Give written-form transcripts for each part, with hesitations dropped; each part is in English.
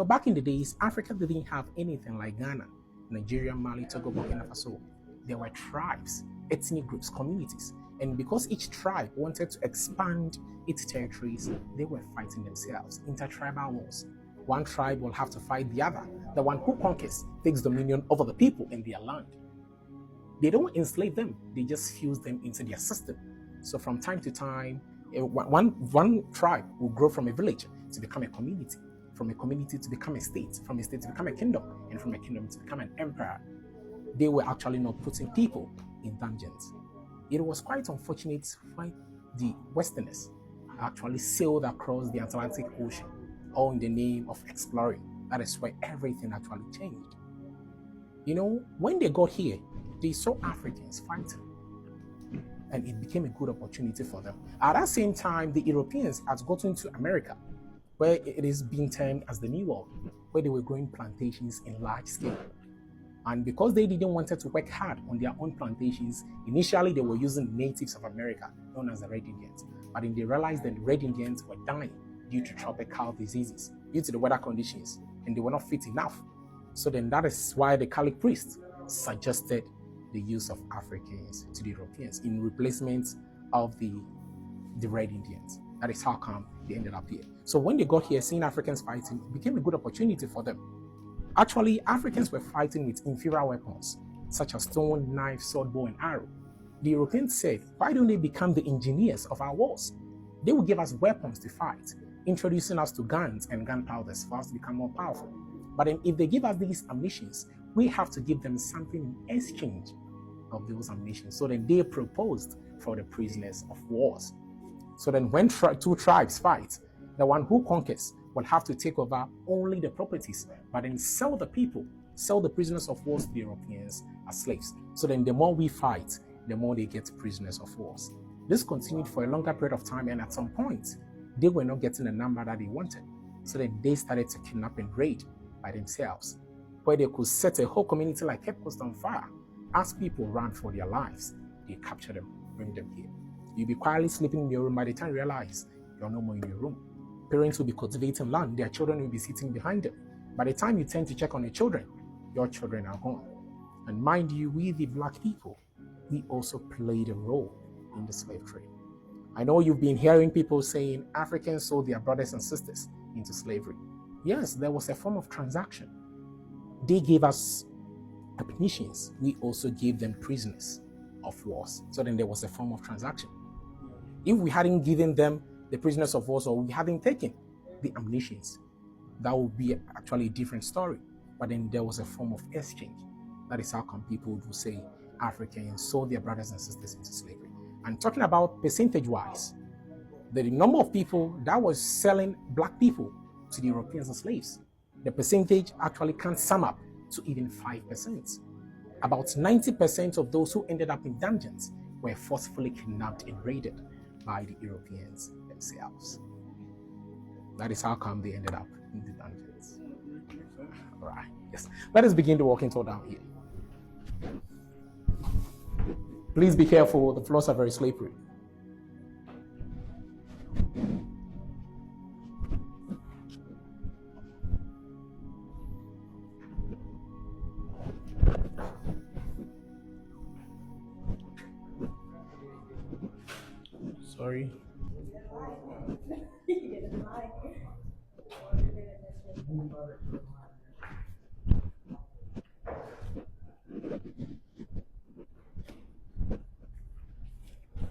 Back in the days, Africa didn't have anything like Ghana, Nigeria, Mali, Togo, Burkina Faso. There were tribes, ethnic groups, communities. And because each tribe wanted to expand its territories, they were fighting themselves, intertribal wars. One tribe will have to fight the other. The one who conquers takes dominion over the people in their land. They don't enslave them, they just fuse them into their system. So from time to time, one tribe will grow from a village to become a community, from a community to become a state, from a state to become a kingdom, and from a kingdom to become an empire. They were actually not putting people in dungeons. It was quite unfortunate when the Westerners actually sailed across the Atlantic Ocean, all in the name of exploring. That is where everything actually changed. When they got here, they saw Africans fighting, and it became a good opportunity for them. At that same time, the Europeans had gotten to America, where it is being termed as the New World, where they were growing plantations in large scale. And because they didn't want to work hard on their own plantations, initially they were using natives of America, known as the Red Indians. But then they realized that the Red Indians were dying due to tropical diseases, due to the weather conditions, and they were not fit enough. So then that is why the Catholic priests suggested the use of Africans to the Europeans in replacement of the Red Indians. That is how come they ended up here. So when they got here, seeing Africans fighting, it became a good opportunity for them. Actually, Africans were fighting with inferior weapons, such as stone, knife, sword, bow, and arrow. The Europeans said, why don't they become the engineers of our wars? They will give us weapons to fight, introducing us to guns and gunpowders for us to become more powerful. But then if they give us these ammunitions, we have to give them something in exchange of those ammunitions. So then they proposed for the prisoners of wars. So then when two tribes fight, the one who conquers will have to take over only the properties, but then sell the people, sell the prisoners of wars to the Europeans as slaves. So then the more we fight, the more they get prisoners of wars. This continued for a longer period of time, and at some point, they were not getting the number that they wanted. So then they started to kidnap and raid by themselves, where they could set a whole community like Cape Coast on fire. As people ran for their lives, they captured them, bring them here. You'll be quietly sleeping in your room. By the time you realize you're no more in your room, parents will be cultivating land, their children will be sitting behind them. By the time you tend to check on your children are gone. And mind you, we the Black people, we also played a role in the slave trade. I know you've been hearing people saying Africans sold their brothers and sisters into slavery. Yes, there was a form of transaction. They gave us ammunitions. We also gave them prisoners of wars. So then there was a form of transaction. If we hadn't given them the prisoners of war, or we hadn't taken the ammunitions, that would be actually a different story. But then there was a form of exchange. That is how come people would say Africans sold their brothers and sisters into slavery. And talking about percentage-wise, the number of people that was selling Black people to the Europeans as slaves, the percentage actually can't sum up to even 5%. About 90% of those who ended up in dungeons were forcefully kidnapped and raided by the Europeans themselves. That is how come they ended up in the dungeons. All right, yes. Let us begin the walking tour down here. Please be careful, the floors are very slippery. Sorry.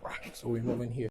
Right, so we're moving here.